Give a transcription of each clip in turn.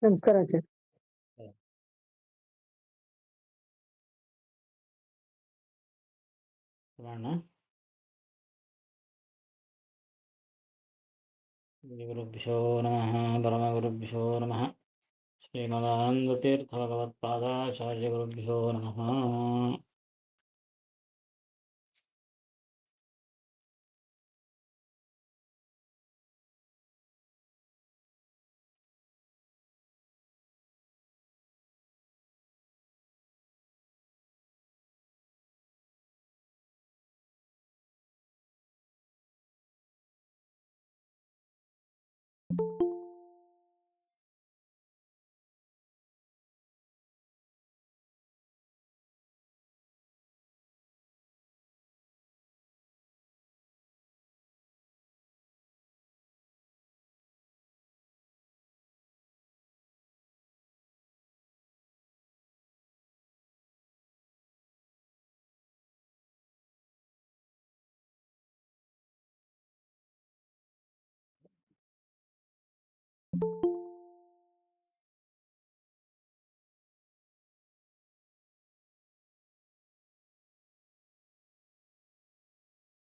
ನಮಸ್ಕಾರ ಆಚಾರ್ಯ. ಗುರುಭ್ಯೋ ನಮಃ ಪರಮಗುರುಭ್ಯೋ ನಮಃ ಶ್ರೀಮದಾನಂದತೀರ್ಥ ಭಗವತ್ಪಾದಾಚಾರ್ಯ ಗುರುಭ್ಯೋ ನಮಃ.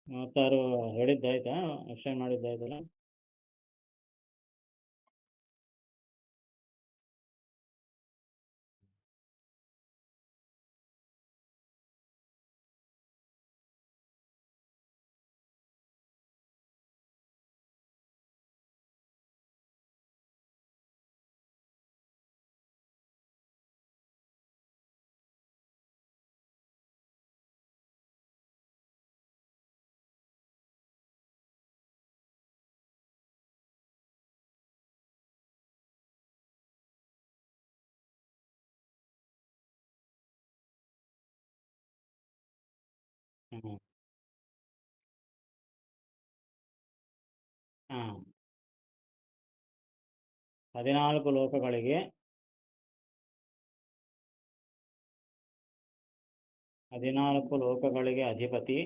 ಮಾತಾರು ಹೇಳಿದ್ದಾಯ್ತಾ? ಎಕ್ಸ್ಪ್ಲೇನ್ ಮಾಡಿದ್ದಾಯ್ತಲ್ಲ? ಹ್ಮ್. 14 ಲೋಕಗಳಿಗೆ 14 ಲೋಕಗಳಿಗೆ ಅಧಿಪತಿ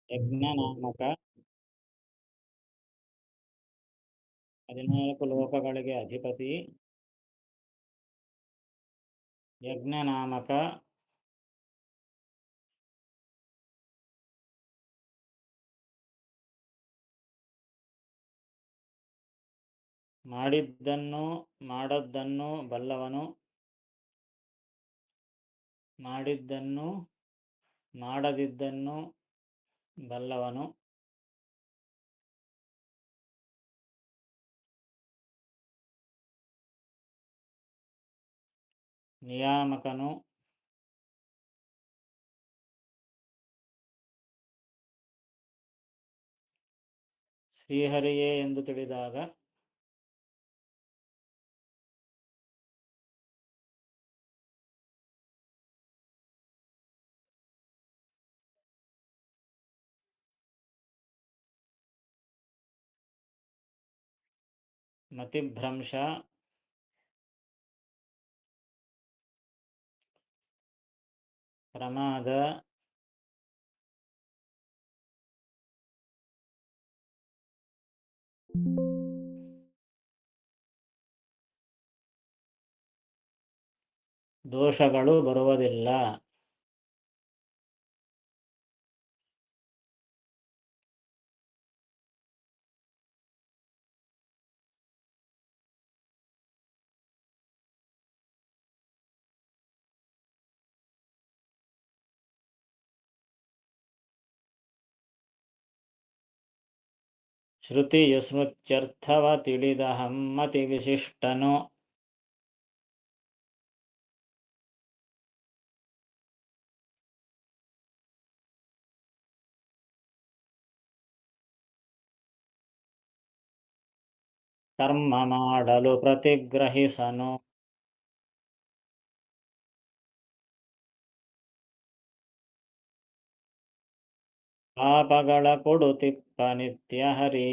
ಯಜ್ಞ ನಾಮಕ 14 ಲೋಕಗಳಿಗೆ ಅಧಿಪತಿ ಯಜ್ಞ ನಾಮಕ ಮಾಡಿದ್ದನ್ನು ಮಾಡದ್ದನ್ನು ಬಲ್ಲವನು, ಮಾಡಿದ್ದನ್ನು ಮಾಡದಿದ್ದನ್ನು ಬಲ್ಲವನು, ನಿಯಾಮಕನು, ಶ್ರೀಹರಿಯೇ ಎಂದು ತಿಳಿದಾಗ ಮತಿಭ್ರಂಶ, ಪ್ರಮಾದ, ದೋಷಗಳು ಬರುವುದಿಲ್ಲ. ಶ್ರುತಿಯು ಸ್ಮೃತ್ಯರ್ಥವ ತಿಳಿದ ಹಮ್ಮತಿ ವಿಶಿಷ್ಟನು. ಕರ್ಮ ಮಾಡಲು ಪ್ರತಿಗ್ರಹಿಸನು. ಪಾಪಗಳ ಕೊಡುತಿಪ್ಪ ನಿತ್ಯ ಹರಿ.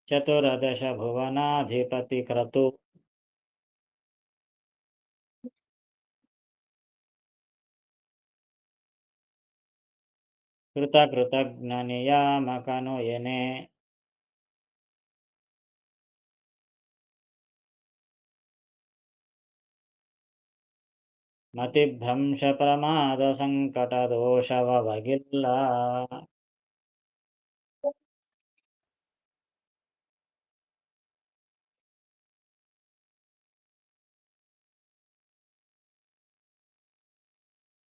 ಚತುರದಶ ಭುವನಾಧಿಪತಿ ಕ್ರತು. ಕೃತಜ್ಞ ನಿಯಾಮಕನು ಎನೆ. ಮತಿಭ್ರಂಶ ಪ್ರಮಾದ ಸಂಕಟ ದೋಷವ ಬಗಿಲ್ಲ.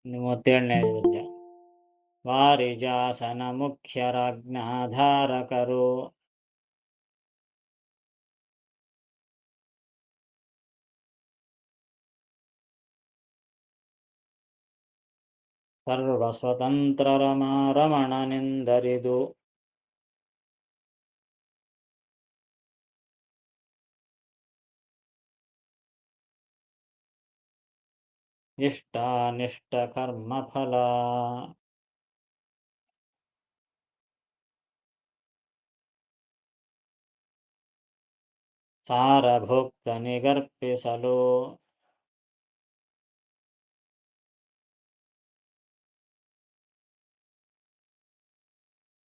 ಮೂವತ್ತೇಳನೇ ಪದ್ಯ. ವಾರಿಜಾಸನ ಮುಖ್ಯರಾಜ್ಞಾಧಾರಕರು. ಸರ್ವ ಸ್ವತಂತ್ರ ರಮಣನೆಂದರಿದು. ಇಷ್ಟಾನಿಷ್ಟ ಕರ್ಮಫಲ. ಸಾರಭೋಕ್ತ ನಿಗರ್ಪಿಸಲು.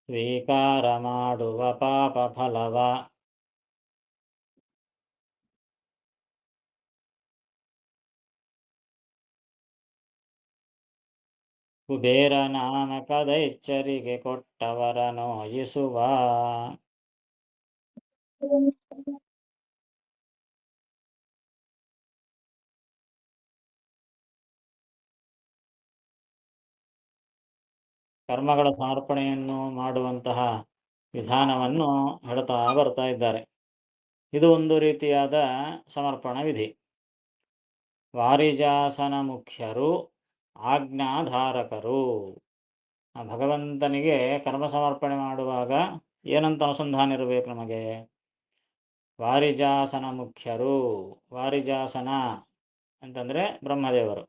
ಸ್ವೀಕಾರ ಮಾಡುವ ಪಾಪ ಫಲವ. ಕುಬೇರ ನಾಮಕದೈಚ್ಛರಿಗೆ ಕೊಟ್ಟವರ ನೋಯಿಸುವ. ಕರ್ಮಗಳ ಸಮರ್ಪಣೆಯನ್ನು ಮಾಡುವಂತಹ ವಿಧಾನವನ್ನು ಹೇಳ್ತಾ ಬರ್ತಾ ಇದ್ದಾರೆ. ಇದು ಒಂದು ರೀತಿಯಾದ ಸಮರ್ಪಣಾ ವಿಧಿ. ವಾರಿಜಾಸನ ಮುಖ್ಯರು ಆಜ್ಞಾಧಾರಕರು. ಆ ಭಗವಂತನಿಗೆ ಕರ್ಮ ಸಮರ್ಪಣೆ ಮಾಡುವಾಗ ಏನಂತ ಅನುಸಂಧಾನ ಇರಬೇಕು ನಮಗೆ? ವಾರಿಜಾಸನ ಮುಖ್ಯರು. ವಾರಿಜಾಸನ ಅಂತಂದರೆ ಬ್ರಹ್ಮದೇವರು.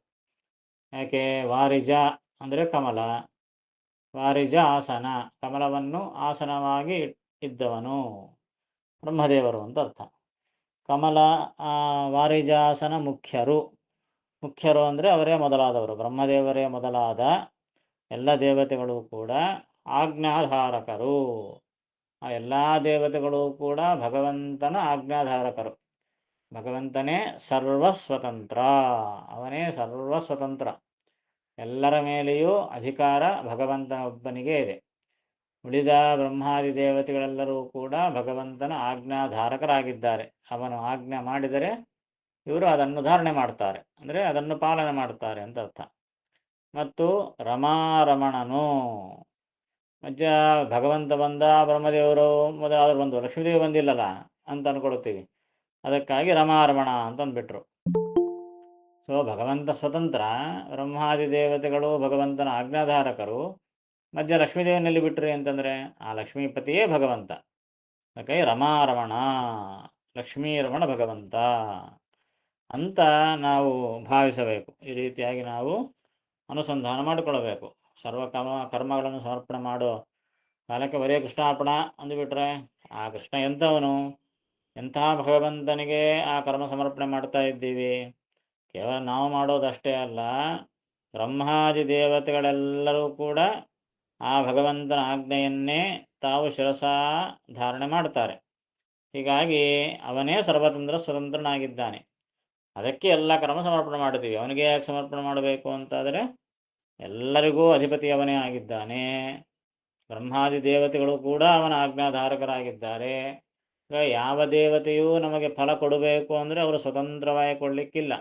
ಯಾಕೆ? ವಾರಿಜ ಅಂದರೆ ಕಮಲ, ವಾರಿಜ ಆಸನ, ಕಮಲವನ್ನು ಆಸನವಾಗಿ ಇದ್ದವನು ಬ್ರಹ್ಮದೇವರು ಅಂತ ಅರ್ಥ. ಕಮಲ ವಾರಿಜಾಸನ ಮುಖ್ಯರು. ಮುಖ್ಯರು ಅಂದರೆ ಅವರೇ ಮೊದಲಾದವರು, ಬ್ರಹ್ಮದೇವರೇ ಮೊದಲಾದ ಎಲ್ಲ ದೇವತೆಗಳು ಕೂಡ ಆಜ್ಞಾಧಾರಕರು. ಆ ಎಲ್ಲ ದೇವತೆಗಳು ಕೂಡ ಭಗವಂತನ ಆಜ್ಞಾಧಾರಕರು. ಭಗವಂತನೇ ಸರ್ವಸ್ವತಂತ್ರ, ಅವನೇ ಸರ್ವಸ್ವತಂತ್ರ. ಎಲ್ಲರ ಮೇಲೆಯೂ ಅಧಿಕಾರ ಭಗವಂತನ ಒಬ್ಬನಿಗೆ ಇದೆ. ಉಳಿದ ಬ್ರಹ್ಮಾದಿ ದೇವತೆಗಳೆಲ್ಲರೂ ಕೂಡ ಭಗವಂತನ ಆಜ್ಞಾಧಾರಕರಾಗಿದ್ದಾರೆ. ಅವನು ಆಜ್ಞೆ ಮಾಡಿದರೆ ಇವರು ಅದನ್ನು ಧಾರಣೆ ಮಾಡ್ತಾರೆ, ಅಂದರೆ ಅದನ್ನು ಪಾಲನೆ ಮಾಡ್ತಾರೆ ಅಂತ ಅರ್ಥ. ಮತ್ತು ರಮಾರಮಣನು, ಮಧ್ಯ ಭಗವಂತ ಬಂದ, ಬ್ರಹ್ಮದೇವರು ಮೊದಲಾದರೂ ಬಂದು, ಲಕ್ಷ್ಮೀದೇವಿ ಬಂದಿಲ್ಲಲ್ಲ ಅಂತ ಅಂದ್ಕೊಳ್ತೀವಿ. ಅದಕ್ಕಾಗಿ ರಮಾರಮಣ ಅಂತ ಅಂದ್ಬಿಟ್ರು. ಸೊ ಭಗವಂತ ಸ್ವತಂತ್ರ, ಬ್ರಹ್ಮಾದಿ ದೇವತೆಗಳು ಭಗವಂತನ ಆಜ್ಞಾಧಾರಕರು. ಮಧ್ಯ ಲಕ್ಷ್ಮೀದೇವಿನಲ್ಲಿ ಬಿಟ್ರಿ ಅಂತಂದರೆ ಆ ಲಕ್ಷ್ಮೀಪತಿಯೇ ಭಗವಂತ. ಅದಕ್ಕಾಗಿ ರಮಾರಮಣ, ಲಕ್ಷ್ಮೀರಮಣ ಭಗವಂತ ಅಂತ ನಾವು ಭಾವಿಸಬೇಕು. ಈ ರೀತಿಯಾಗಿ ನಾವು ಅನುಸಂಧಾನ ಮಾಡಿಕೊಳ್ಳಬೇಕು. ಕರ್ಮಗಳನ್ನು ಸಮರ್ಪಣೆ ಮಾಡೋ ಕಾಲಕ್ಕೆ ಬರೀ ಕೃಷ್ಣಾರ್ಪಣ ಅಂದುಬಿಟ್ರೆ ಆ ಕೃಷ್ಣ ಎಂಥವನು? ಎಂಥ ಭಗವಂತನಿಗೆ ಆ ಕರ್ಮ ಸಮರ್ಪಣೆ ಮಾಡ್ತಾ ಇದ್ದೀವಿ. ಕೇವಲ ನಾವು ಮಾಡೋದಷ್ಟೇ ಅಲ್ಲ, ಬ್ರಹ್ಮಾದಿ ದೇವತೆಗಳೆಲ್ಲರೂ ಕೂಡ ಆ ಭಗವಂತನ ಆಜ್ಞೆಯನ್ನೇ ತಾವು ಶಿರಸ ಧಾರಣೆ ಮಾಡ್ತಾರೆ. ಹೀಗಾಗಿ ಅವನೇ ಸರ್ವತಂತ್ರ ಸ್ವತಂತ್ರನಾಗಿದ್ದಾನೆ. ಅದಕ್ಕೆ ಎಲ್ಲ ಕರ್ಮ ಸಮರ್ಪಣೆ ಮಾಡ್ತೀವಿ. ಅವನಿಗೆ ಯಾಕೆ ಸಮರ್ಪಣೆ ಮಾಡಬೇಕು ಅಂತಾದರೆ ಎಲ್ಲರಿಗೂ ಅಧಿಪತಿ ಅವನೇ ಆಗಿದ್ದಾನೆ. ಬ್ರಹ್ಮಾದಿ ದೇವತೆಗಳು ಕೂಡ ಅವನ ಆಜ್ಞಾಧಾರಕರಾಗಿದ್ದಾರೆ. ಯಾವ ದೇವತೆಯೂ ನಮಗೆ ಫಲ ಕೊಡಬೇಕು ಅಂದರೆ ಅವರು ಸ್ವತಂತ್ರವಾಗಿ ಕೊಡಲಿಕ್ಕಿಲ್ಲ.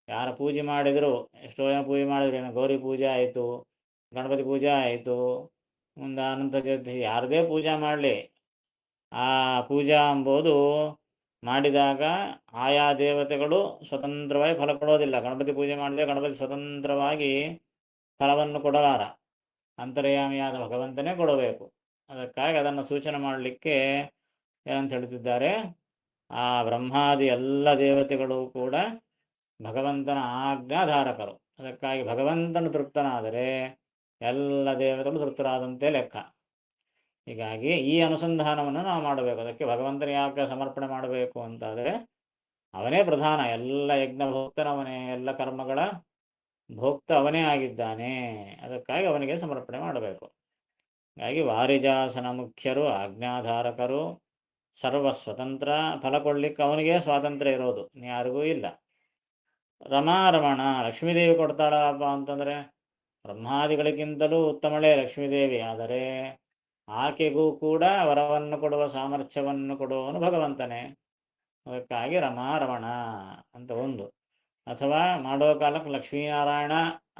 ಯಾರ ಪೂಜೆ ಮಾಡಿದರೂ, ಎಷ್ಟೋ ಜನ ಪೂಜೆ ಮಾಡಿದ್ರು, ಗೌರಿ ಪೂಜೆ ಆಯಿತು, ಗಣಪತಿ ಪೂಜೆ ಆಯಿತು, ಮುಂದೆ ಅನಂತ ಚತುರ್ದಶಿ, ಯಾರದೇ ಪೂಜೆ ಮಾಡಲಿ, ಆ ಪೂಜಾ ಎಂಬುದು ಮಾಡಿದಾಗ ಆಯಾ ದೇವತೆಗಳು ಸ್ವತಂತ್ರವಾಗಿ ಫಲ ಕೊಡೋದಿಲ್ಲ. ಗಣಪತಿ ಪೂಜೆ ಮಾಡಿದರೆ ಗಣಪತಿ ಸ್ವತಂತ್ರವಾಗಿ ಫಲವನ್ನು ಕೊಡಲಾರ, ಅಂತರ್ಯಾಮಿಯಾದ ಭಗವಂತನೇ ಕೊಡಬೇಕು. ಅದಕ್ಕಾಗಿ ಅದನ್ನು ಸೂಚನೆ ಮಾಡಲಿಕ್ಕೆ ಏನಂತ ಹೇಳ್ತಿದ್ದಾರೆ, ಆ ಬ್ರಹ್ಮಾದಿ ಎಲ್ಲ ದೇವತೆಗಳು ಕೂಡ ಭಗವಂತನ ಆಜ್ಞಾಧಾರಕರು. ಅದಕ್ಕಾಗಿ ಭಗವಂತನು ತೃಪ್ತನಾದರೆ ಎಲ್ಲ ದೇವತೆಗಳು ತೃಪ್ತರಾದಂತೆ ಲೆಕ್ಕ. ಹೀಗಾಗಿ ಈ ಅನುಸಂಧಾನವನ್ನು ನಾವು ಮಾಡಬೇಕು. ಅದಕ್ಕೆ ಭಗವಂತನ ಯಾಕೆ ಸಮರ್ಪಣೆ ಮಾಡಬೇಕು ಅಂತಾದರೆ, ಅವನೇ ಪ್ರಧಾನ, ಎಲ್ಲ ಯಜ್ಞ ಭೋಕ್ತನವನೇ, ಎಲ್ಲ ಕರ್ಮಗಳ ಭೋಕ್ತ ಅವನೇ ಆಗಿದ್ದಾನೆ. ಅದಕ್ಕಾಗಿ ಅವನಿಗೆ ಸಮರ್ಪಣೆ ಮಾಡಬೇಕು. ಹಾಗಾಗಿ ವಾರಿಜಾಸನ ಮುಖ್ಯರು, ಆಜ್ಞಾಧಾರಕರು, ಸರ್ವ ಸ್ವತಂತ್ರ, ಫಲ ಕೊಡ್ಲಿಕ್ಕೆ ಅವನಿಗೆ ಸ್ವಾತಂತ್ರ್ಯ ಇರೋದು, ಯಾರಿಗೂ ಇಲ್ಲ. ರಮಾರಮಣ, ಲಕ್ಷ್ಮೀದೇವಿ ಕೊಡ್ತಾಳಪ್ಪ ಅಂತಂದರೆ ಬ್ರಹ್ಮಾದಿಗಳಿಗಿಂತಲೂ ಉತ್ತಮಳೇ ಲಕ್ಷ್ಮೀದೇವಿ. ಆದರೆ ಆಕೆಗೂ ಕೂಡ ವರವನ್ನು ಕೊಡುವ ಸಾಮರ್ಥ್ಯವನ್ನು ಕೊಡುವವನು ಭಗವಂತನೇ. ಅದಕ್ಕಾಗಿ ರಮಾರಮಣ ಅಂತ ಒಂದು, ಅಥವಾ ಮಾಡೋ ಕಾಲಕ್ಕೆ ಲಕ್ಷ್ಮೀನಾರಾಯಣ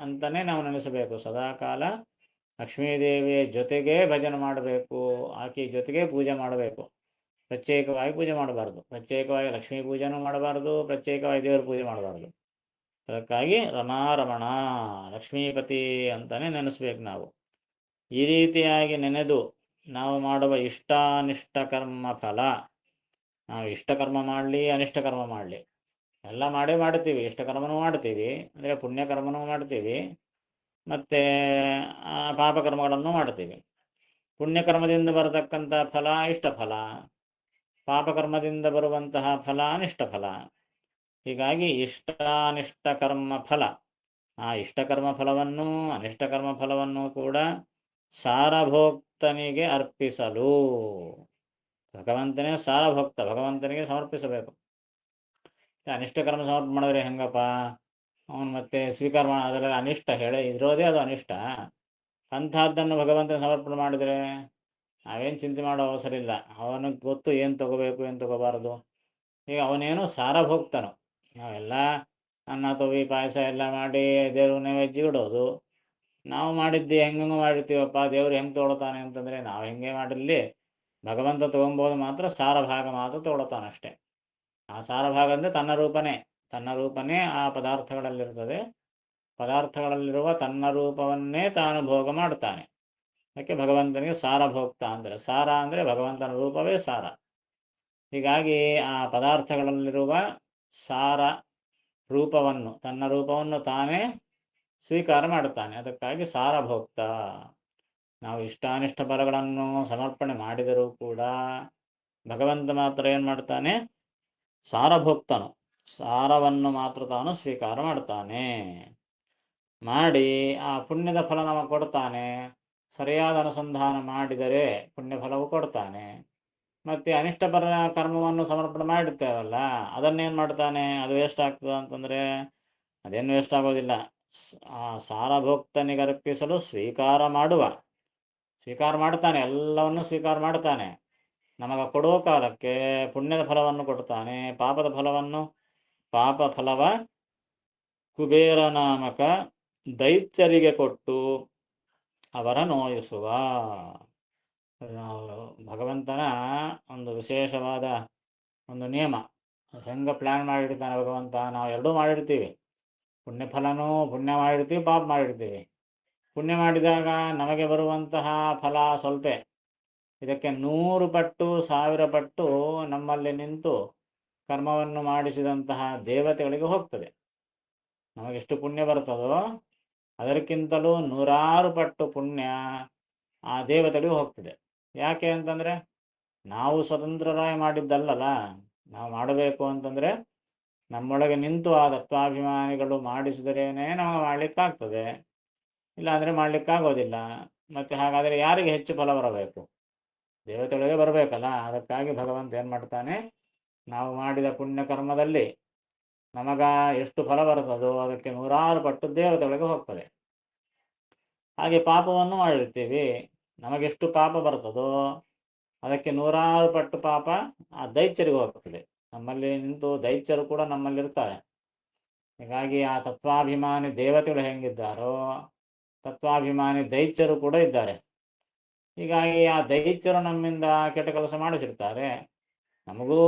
ಅಂತಲೇ ನಾವು ನೆನೆಸಬೇಕು. ಸದಾಕಾಲ ಲಕ್ಷ್ಮೀದೇವಿಯ ಜೊತೆಗೇ ಭಜನೆ ಮಾಡಬೇಕು, ಆಕೆಯ ಜೊತೆಗೇ ಪೂಜೆ ಮಾಡಬೇಕು. ಪ್ರತ್ಯೇಕವಾಗಿ ಪೂಜೆ ಮಾಡಬಾರ್ದು, ಪ್ರತ್ಯೇಕವಾಗಿ ಲಕ್ಷ್ಮೀ ಪೂಜೆನೂ ಮಾಡಬಾರ್ದು, ಪ್ರತ್ಯೇಕವಾಗಿ ದೇವರ ಪೂಜೆ ಮಾಡಬಾರ್ದು. ಅದಕ್ಕಾಗಿ ರಮಾರಮಣ, ಲಕ್ಷ್ಮೀಪತಿ ಅಂತಲೇ ನೆನೆಸ್ಬೇಕು ನಾವು. ಈ ರೀತಿಯಾಗಿ ನೆನೆದು ನಾವು ಮಾಡುವ ಇಷ್ಟಾನಿಷ್ಟ ಕರ್ಮ ಫಲ, ನಾವು ಇಷ್ಟಕರ್ಮ ಮಾಡಲಿ ಅನಿಷ್ಟಕರ್ಮ ಮಾಡಲಿ ಎಲ್ಲ ಮಾಡ್ತೀವಿ. ಇಷ್ಟಕರ್ಮನೂ ಮಾಡ್ತೀವಿ, ಅಂದರೆ ಪುಣ್ಯಕರ್ಮನೂ ಮಾಡ್ತೀವಿ, ಮತ್ತು ಪಾಪಕರ್ಮಗಳನ್ನು ಮಾಡ್ತೀವಿ. ಪುಣ್ಯಕರ್ಮದಿಂದ ಬರತಕ್ಕಂಥ ಫಲ ಇಷ್ಟಫಲ, ಪಾಪಕರ್ಮದಿಂದ ಬರುವಂತಹ ಫಲ ಅನಿಷ್ಟ ಫಲ. ಹೀಗಾಗಿ ಇಷ್ಟಾನಿಷ್ಟ ಕರ್ಮ ಫಲ, ಆ ಇಷ್ಟಕರ್ಮ ಫಲವನ್ನು ಅನಿಷ್ಟಕರ್ಮ ಫಲವನ್ನು ಕೂಡ ಸಾರಭೋಕ್ತನಿಗೆ ಅರ್ಪಿಸಲು, ಭಗವಂತನೇ ಸಾರಭೋಕ್ತ, ಭಗವಂತನಿಗೆ ಸಮರ್ಪಿಸಬೇಕು. ಅನಿಷ್ಟಕರ್ಮ ಸಮರ್ಪಣೆ ಮಾಡಿದ್ರೆ ಹೆಂಗಪ್ಪ, ಅವನು ಮತ್ತೆ ಸ್ವೀಕಾರ ಅದರಲ್ಲಿ ಅನಿಷ್ಟ ಹೇಳಿ ಇರೋದೇ ಅದು ಅನಿಷ್ಟ. ಅಂಥದ್ದನ್ನು ಭಗವಂತನ ಸಮರ್ಪಣೆ ಮಾಡಿದರೆ ನಾವೇನು ಚಿಂತೆ ಮಾಡೋ ಅವಸರ ಇಲ್ಲ. ಅವನಿಗೆ ಗೊತ್ತು ಏನು ತಗೋಬೇಕು ಏನು ತಗೋಬಾರದು. ಈಗ ಅವನೇನು ಸಾರಭೋಕ್ತನು. ನಾವೆಲ್ಲ ಅನ್ನ ತೊವಿ ಪಾಯಸ ಎಲ್ಲ ಮಾಡಿ ದೇವ್ರ ನೈವೇದ್ಯ ಇಡೋದು, ನಾವು ಮಾಡಿದ್ದು ಹೆಂಗೆ ಮಾಡಿರ್ತೀವಪ್ಪ, ದೇವ್ರು ಹೆಂಗೆ ತೊಗೊಳ್ತಾನೆ ಅಂತಂದರೆ, ನಾವು ಹೆಂಗೆ ಮಾಡಿರಲಿ ಭಗವಂತ ತೊಗೊಬೋದು, ಮಾತ್ರ ಸಾರ ಭಾಗ ಮಾತ್ರ ತೊಗೊಳ್ತಾನಷ್ಟೆ. ಆ ಸಾರ ಭಾಗ ಅಂದರೆ ತನ್ನ ರೂಪನೇ ಆ ಪದಾರ್ಥಗಳಲ್ಲಿರ್ತದೆ. ಪದಾರ್ಥಗಳಲ್ಲಿರುವ ತನ್ನ ರೂಪವನ್ನೇ ತಾನು ಭೋಗ ಮಾಡ್ತಾನೆ. ಅದಕ್ಕೆ ಭಗವಂತನಿಗೆ ಸಾರಭೋಕ್ತ ಅಂದರೆ, ಸಾರ ಅಂದರೆ ಭಗವಂತನ ರೂಪವೇ ಸಾರ. ಹೀಗಾಗಿ ಆ ಪದಾರ್ಥಗಳಲ್ಲಿರುವ ಸಾರ ರೂಪವನ್ನು, ತನ್ನ ರೂಪವನ್ನು ತಾನೇ ಸ್ವೀಕಾರ ಮಾಡುತ್ತಾನೆ. ಅದಕ್ಕಾಗಿ ಸಾರಭೋಕ್ತ. ನಾವು ಇಷ್ಟಾನಿಷ್ಟ ಫಲಗಳನ್ನು ಸಮರ್ಪಣೆ ಮಾಡಿದರೂ ಕೂಡ ಭಗವಂತ ಮಾತ್ರ ಏನು ಮಾಡ್ತಾನೆ, ಸಾರಭೋಕ್ತನು, ಸಾರವನ್ನು ಮಾತ್ರ ತಾನು ಸ್ವೀಕಾರ ಮಾಡ್ತಾನೆ. ಮಾಡಿ ಆ ಪುಣ್ಯದ ಫಲ ನಮಗೆ ಕೊಡ್ತಾನೆ. ಸರಿಯಾದ ಅನುಸಂಧಾನ ಮಾಡಿದರೆ ಪುಣ್ಯಫಲವು ಕೊಡ್ತಾನೆ. ಮತ್ತು ಅನಿಷ್ಟ ಕರ್ಮವನ್ನು ಸಮರ್ಪಣೆ ಮಾಡಿರ್ತೇವಲ್ಲ, ಅದನ್ನೇನು ಮಾಡ್ತಾನೆ, ಅದು ವೇಸ್ಟ್ ಆಗ್ತದೆ ಅಂತಂದರೆ ಅದೇನು ವೇಸ್ಟ್ ಆಗೋದಿಲ್ಲ. ಆ ಸಾರಭೋಕ್ತನಿಗೆ ಅರ್ಪಿಸಲು ಸ್ವೀಕಾರ ಮಾಡ್ತಾನೆ, ಎಲ್ಲವನ್ನು ಸ್ವೀಕಾರ ಮಾಡ್ತಾನೆ. ನಮಗೆ ಕೊಡುವ ಕಾಲಕ್ಕೆ ಪುಣ್ಯದ ಫಲವನ್ನು ಕೊಡ್ತಾನೆ, ಪಾಪ ಫಲವ ಕುಬೇರ ನಾಮಕ ದೈತ್ಯರಿಗೆ ಕೊಟ್ಟು ಅವರ ನೋಯಿಸುವ. ಭಗವಂತನ ಒಂದು ವಿಶೇಷವಾದ ಒಂದು ನಿಯಮ. ಹೆಂಗೆ ಪ್ಲ್ಯಾನ್ ಮಾಡಿರ್ತಾನೆ ಭಗವಂತ, ನಾವು ಎರಡೂ ಮಾಡಿರ್ತೀವಿ. ಪುಣ್ಯ ಮಾಡಿರ್ತೀವಿ, ಪಾಪ ಮಾಡಿರ್ತೀವಿ. ಪುಣ್ಯ ಮಾಡಿದಾಗ ನಮಗೆ ಬರುವಂತಹ ಫಲ ಸ್ವಲ್ಪ, ಇದಕ್ಕೆ 100 ಪಟ್ಟು 1000 ಪಟ್ಟು ನಮ್ಮಲ್ಲಿ ನಿಂತು ಕರ್ಮವನ್ನು ಮಾಡಿಸಿದಂತಹ ದೇವತೆಗಳಿಗೆ ಹೋಗ್ತದೆ. ನಮಗೆಷ್ಟು ಪುಣ್ಯ ಬರ್ತದೋ ಅದಕ್ಕಿಂತಲೂ 100 ಪಟ್ಟು ಪುಣ್ಯ ಆ ದೇವತೆಗಳಿಗೆ ಹೋಗ್ತದೆ. ಯಾಕೆ ಅಂತಂದರೆ ನಾವು ಸ್ವತಂತ್ರರಾಗಿ ಮಾಡಿದ್ದಲ್ಲಲ್ಲ. ನಾವು ಮಾಡಬೇಕು ಅಂತಂದರೆ ನಮ್ಮೊಳಗೆ ನಿಂತು ಆ ತತ್ವಾಭಿಮಾನಿಗಳು ಮಾಡಿಸಿದರೇನೇ ನಮಗೆ ಮಾಡಲಿಕ್ಕಾಗ್ತದೆ, ಇಲ್ಲಾಂದರೆ ಮಾಡಲಿಕ್ಕಾಗೋದಿಲ್ಲ. ಮತ್ತು ಹಾಗಾದರೆ ಯಾರಿಗೆ ಹೆಚ್ಚು ಫಲ ಬರಬೇಕು? ದೇವತೆಗಳಿಗೆ ಬರಬೇಕಲ್ಲ. ಅದಕ್ಕಾಗಿ ಭಗವಂತ ಏನು ಮಾಡ್ತಾನೆ, ನಾವು ಮಾಡಿದ ಪುಣ್ಯಕರ್ಮದಲ್ಲಿ ನಮಗ ಎಷ್ಟು ಫಲ ಬರ್ತದೋ ಅದಕ್ಕೆ 100 ಪಟ್ಟು ದೇವತೆಗಳಿಗೆ ಹೋಗ್ತದೆ. ಹಾಗೆ ಪಾಪವನ್ನು ಮಾಡಿರ್ತೀವಿ, ನಮಗೆಷ್ಟು ಪಾಪ ಬರ್ತದೋ ಅದಕ್ಕೆ 100 ಪಟ್ಟು ಪಾಪ ಆ ದೈತ್ಯರಿಗೆ ಹೋಗ್ತದೆ. ನಮ್ಮಲ್ಲಿ ನಿಂತು ದೈತ್ಯರು ಕೂಡ ನಮ್ಮಲ್ಲಿರ್ತಾರೆ. ಹೀಗಾಗಿ ಆ ತತ್ವಾಭಿಮಾನಿ ದೇವತೆಗಳು ಹೆಂಗಿದ್ದಾರೋ ತತ್ವಾಭಿಮಾನಿ ದೈತ್ಯರು ಕೂಡ ಇದ್ದಾರೆ. ಹೀಗಾಗಿ ಆ ದೈತ್ಯರು ನಮ್ಮಿಂದ ಕೆಟ್ಟ ಕೆಲಸ ಮಾಡಿಸಿರ್ತಾರೆ, ನಮಗೂ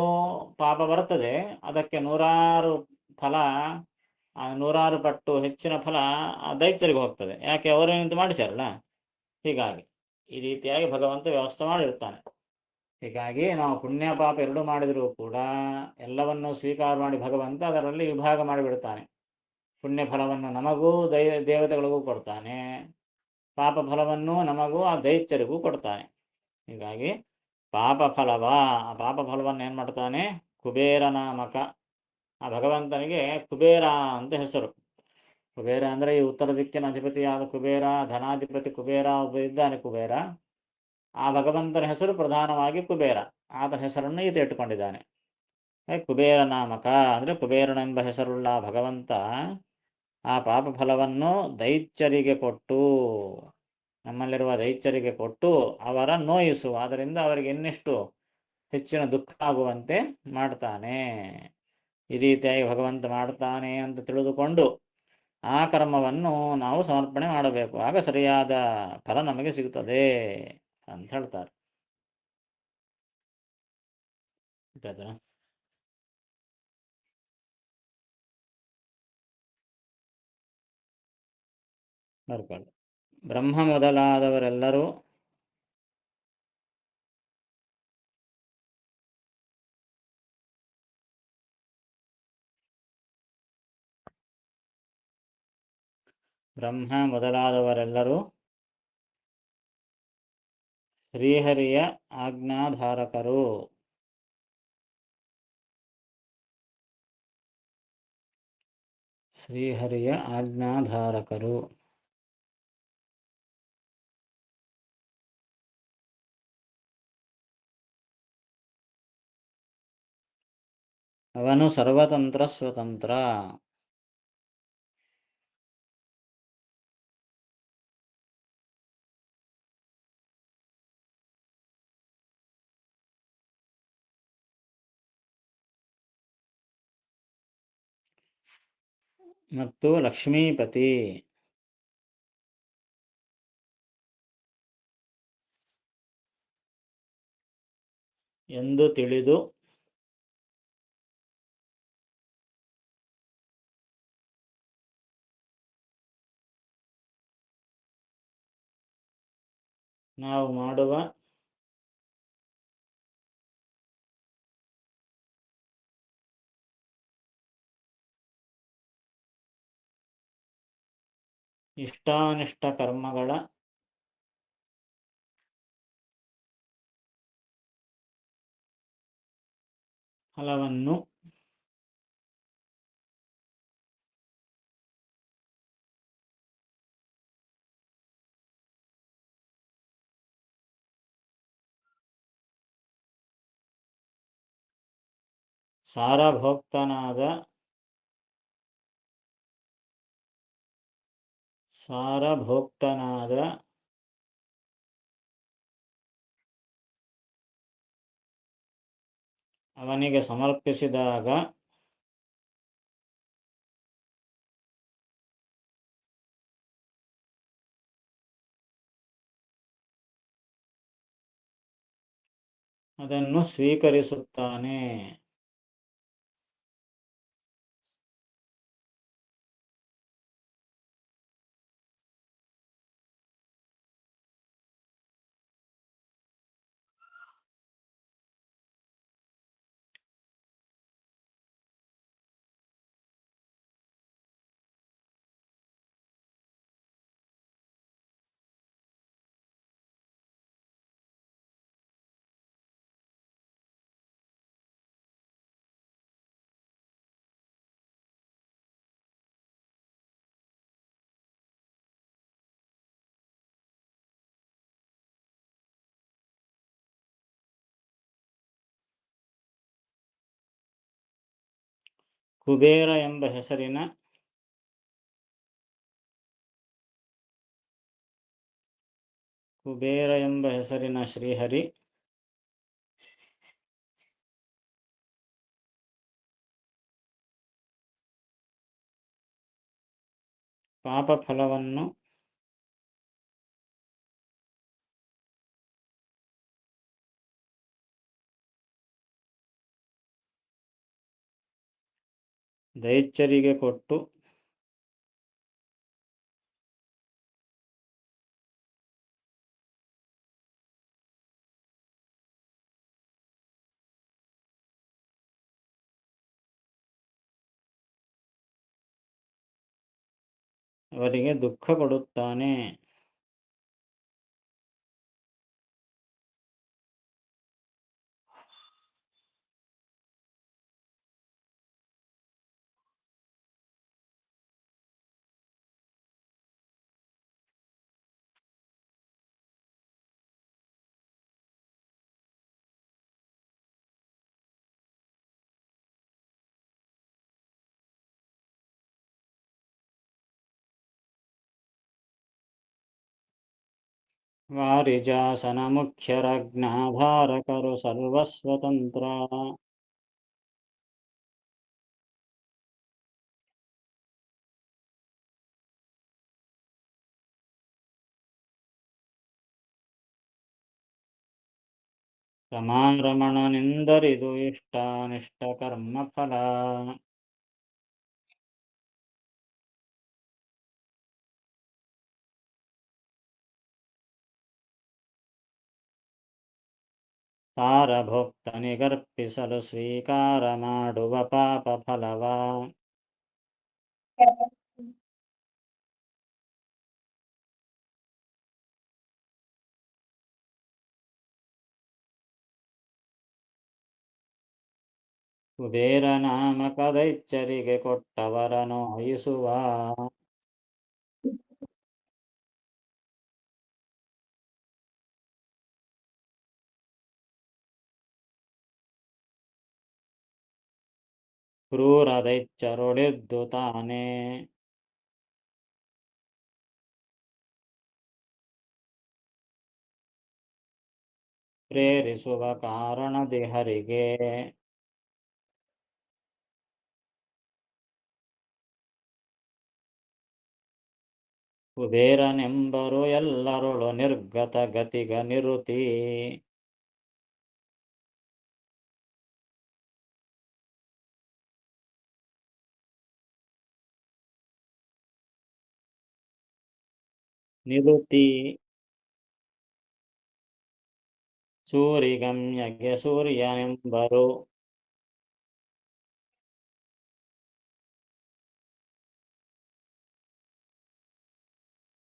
ಪಾಪ ಬರ್ತದೆ. ಅದಕ್ಕೆ ನೂರಾರು ಫಲ, ನೂರಾರು ಪಟ್ಟು ಹೆಚ್ಚಿನ ಫಲ ಆ ದೈತ್ಯರಿಗೆ ಹೋಗ್ತದೆ. ಯಾಕೆ? ಅವರೇನಿಂತ ಮಾಡಿಸ್ಯಾರಲ್ಲ. ಹೀಗಾಗಿ ಈ ರೀತಿಯಾಗಿ ಭಗವಂತ ವ್ಯವಸ್ಥೆ ಮಾಡಿರ್ತಾನೆ. ಹೀಗಾಗಿ ನಾವು ಪುಣ್ಯ ಪಾಪ ಎರಡೂ ಮಾಡಿದರೂ ಕೂಡ ಎಲ್ಲವನ್ನೂ ಸ್ವೀಕಾರ ಮಾಡಿ ಭಗವಂತ ಅದರಲ್ಲಿ ವಿಭಾಗ ಮಾಡಿಬಿಡ್ತಾನೆ. ಪುಣ್ಯ ಫಲವನ್ನು ನಮಗೂ ದೇವತೆಗಳಿಗೂ ಕೊಡ್ತಾನೆ, ಪಾಪ ಫಲವನ್ನು ನಮಗೂ ಆ ದೈತ್ಯರಿಗೂ ಕೊಡ್ತಾನೆ. ಹೀಗಾಗಿ ಪಾಪ ಫಲವಾ, ಆ ಪಾಪ ಫಲವನ್ನು ಏನು ಮಾಡ್ತಾನೆ? ಕುಬೇರ ನಾಮಕ. ಆ ಭಗವಂತನಿಗೆ ಕುಬೇರ ಅಂತ ಹೆಸರು. ಕುಬೇರ ಅಂದರೆ ಈ ಉತ್ತರ ದಿಕ್ಕಿನ ಅಧಿಪತಿಯಾದ ಕುಬೇರ, ಧನಾಧಿಪತಿ ಕುಬೇರ ಒಬ್ಬ ಇದ್ದಾನೆ ಕುಬೇರ. ಆ ಭಗವಂತನ ಹೆಸರು ಪ್ರಧಾನವಾಗಿ ಕುಬೇರ. ಆತನ ಹೆಸರನ್ನು ಈತ ಇಟ್ಟುಕೊಂಡಿದ್ದಾನೆ. ಕುಬೇರ ನಾಮಕ ಅಂದರೆ ಕುಬೇರನೆಂಬ ಹೆಸರುಳ್ಳ ಭಗವಂತ ಆ ಪಾಪ ಫಲವನ್ನು ದೈತ್ಯರಿಗೆ ಕೊಟ್ಟು, ನಮ್ಮಲ್ಲಿರುವ ದೈತ್ಯರಿಗೆ ಕೊಟ್ಟು ಅವರ ನೋಯಿಸು, ಅದರಿಂದ ಅವರಿಗೆ ಇನ್ನಿಷ್ಟು ಹೆಚ್ಚಿನ ದುಃಖ ಆಗುವಂತೆ ಮಾಡ್ತಾನೆ. ಈ ರೀತಿಯಾಗಿ ಭಗವಂತ ಮಾಡ್ತಾನೆ ಅಂತ ತಿಳಿದುಕೊಂಡು ಆ ಕರ್ಮವನ್ನು ನಾವು ಸಮರ್ಪಣೆ ಮಾಡಬೇಕು. ಆಗ ಸರಿಯಾದ ಫಲ ನಮಗೆ ಸಿಗುತ್ತದೆ ಅಂತ ಹೇಳ್ತಾರೆ. ಬರ್ಕೊಳ್ಳಿ. ಬ್ರಹ್ಮ ಮೊದಲಾದವರೆಲ್ಲರೂ ಶ್ರೀಹರಿಯ ಆಜ್ಞಾಧಾರಕರು. ಶ್ರೀಹರಿಯ ಆಜ್ಞಾಧಾರಕರು. ಅವನು ಸರ್ವತಂತ್ರ ಸ್ವತಂತ್ರ. ಮತ್ತು ಲಕ್ಷ್ಮೀಪತಿ. ಎಂದು ತಿಳಿದು ನಾವು ಮಾಡುವ ಇಷ್ಟಾನಿಷ್ಟ ಕರ್ಮಗಳ ಫಲವನ್ನು ಸಾರಭೋಕ್ತನಾದ ಅವನಿಗೆ ಸಮರ್ಪಿಸಿದಾಗ ಅದನ್ನು ಸ್ವೀಕರಿಸುತ್ತಾನೆ. ಕುಬೇರ ಎಂಬ ಹೆಸರಿನ ಶ್ರೀಹರಿ ಪಾಪ ಫಲವನ್ನು ದೈತ್ಯರಿಗೆ ಕೊಟ್ಟು ಅವರಿಗೆ ದುಃಖ ಕೊಡುತ್ತಾನೆ. ವಾರಿಜಾಸನ ಮುಖ್ಯರಜ್ಞಾಧಾರಕರು ಸರ್ವಸ್ವತಂತ್ರ ರಮಾರಮಣನೆಂದರಿದು ಇಷ್ಟಾನಿಷ್ಟ ಕರ್ಮಫಲ. ಸಾರಭೋಕ್ತನಿಗರ್ಪಿಸಲು ಸ್ವೀಕಾರ ಮಾಡುವ ಪಾಪ ಫಲವ. ಕುಬೇರ ನಾಮಕ ದೈತ್ಯರಿಗೆ ಕೊಟ್ಟವರ ನೋಯಿಸುವ. ಕ್ರೂರ ದೈತ್ಯರೊಳಿದ್ದು ತಾನೇ ಪ್ರೇರಿಸುವ ಕಾರಣದಿ ಹರಿಗೆ. ಕುಬೇರನೆಂಬರು ಎಲ್ಲರೊಳು ನಿರ್ಗತ ಗತಿಗ ನಿರುತಿ. ನಿರುತಿ ಸೂರಿಗಮ್ಯಗೆ ಸೂರ್ಯನೆಂಬರು.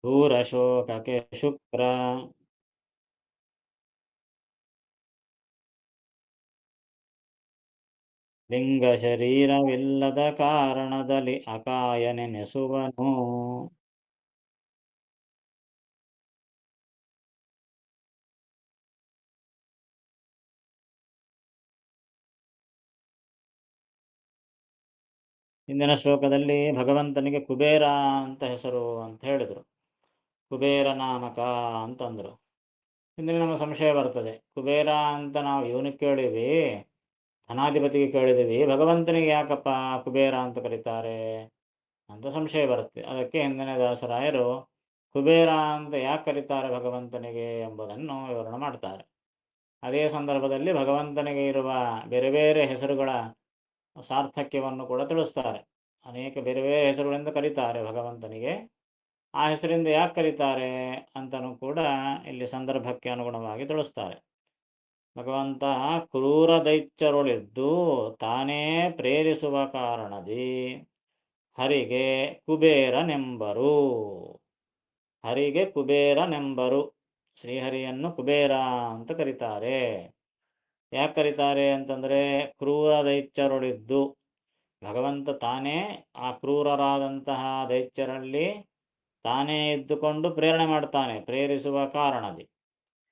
ದೂರ ಶೋಕಕ್ಕೆ ಶುಕ್ರ. ಲಿಂಗ ಶರೀರವಿಲ್ಲದ ಕಾರಣದಲ್ಲಿ ಅಕಾಯನೆನೆಸುವನು. ಹಿಂದಿನ ಶ್ಲೋಕದಲ್ಲಿ ಭಗವಂತನಿಗೆ ಕುಬೇರ ಅಂತ ಹೆಸರು ಅಂತ ಹೇಳಿದರು. ಕುಬೇರ ನಾಮಕ ಅಂತಂದರು. ಹಿಂದಿನ ನಮ್ಮ ಸಂಶಯ ಬರ್ತದೆ, ಕುಬೇರ ಅಂತ ನಾವು ಇವನಿಗೆ ಕೇಳಿವಿ, ಧನಾಧಿಪತಿಗೆ ಕೇಳಿದ್ದೀವಿ, ಭಗವಂತನಿಗೆ ಯಾಕಪ್ಪ ಕುಬೇರ ಅಂತ ಕರೀತಾರೆ ಅಂತ ಸಂಶಯ ಬರುತ್ತೆ. ಅದಕ್ಕೆ ಹಿಂದಿನ ದಾಸರಾಯರು ಕುಬೇರ ಅಂತ ಯಾಕೆ ಕರೀತಾರೆ ಭಗವಂತನಿಗೆ ಎಂಬುದನ್ನು ವಿವರಣೆ ಮಾಡ್ತಾರೆ. ಅದೇ ಸಂದರ್ಭದಲ್ಲಿ ಭಗವಂತನಿಗೆ ಇರುವ ಬೇರೆ ಬೇರೆ ಹೆಸರುಗಳ ಸಾರ್ಥಕ್ಯವನ್ನು ಕೂಡ ತಿಳಿಸ್ತಾರೆ. ಅನೇಕ ಬೇರೆ ಬೇರೆ ಹೆಸರುಗಳಿಂದ ಕರೀತಾರೆ ಭಗವಂತನಿಗೆ. ಆ ಹೆಸರಿಂದ ಯಾಕೆ ಕರೀತಾರೆ ಅಂತಲೂ ಕೂಡ ಇಲ್ಲಿ ಸಂದರ್ಭಕ್ಕೆ ಅನುಗುಣವಾಗಿ ತಿಳಿಸ್ತಾರೆ. ಭಗವಂತ ಕ್ರೂರ ದೈತ್ಯರೊಳಿದ್ದು ತಾನೇ ಪ್ರೇರಿಸುವ ಕಾರಣದಿ ಹರಿಗೆ ಕುಬೇರನೆಂಬರು. ಹರಿಗೆ ಕುಬೇರನೆಂಬರು. ಶ್ರೀಹರಿಯನ್ನು ಕುಬೇರ ಅಂತ ಕರೀತಾರೆ. ಯಾಕೆ ಕರೀತಾರೆ ಅಂತಂದರೆ, ಕ್ರೂರ ದೈತ್ಯರೊಳಿದ್ದು ಭಗವಂತ ತಾನೇ ಆ ಕ್ರೂರರಾದಂತಹ ದೈತ್ಯರಲ್ಲಿ ತಾನೇ ಇದ್ದುಕೊಂಡು ಪ್ರೇರಣೆ ಮಾಡ್ತಾನೆ. ಪ್ರೇರಿಸುವ ಕಾರಣದಿ